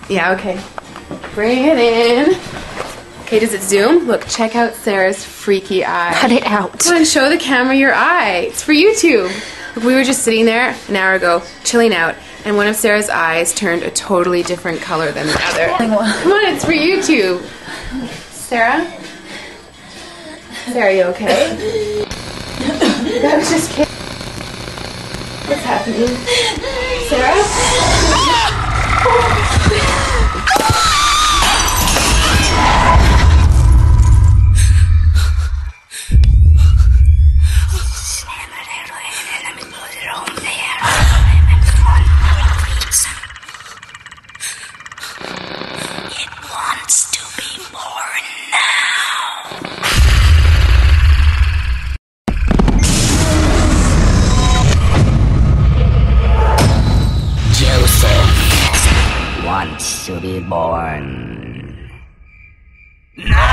Yeah, okay. Bring it in. Okay, does it zoom? Look, check out Sarah's freaky eye. Cut it out. Come on, show the camera your eye. It's for YouTube. Look, we were just sitting there an hour ago, chilling out, and one of Sarah's eyes turned a totally different color than the other. Come on, it's for YouTube. Sarah? Sarah, are you okay? That was just kidding. What's happening? Sarah? It wants to be born now. Joseph wants to be born. No!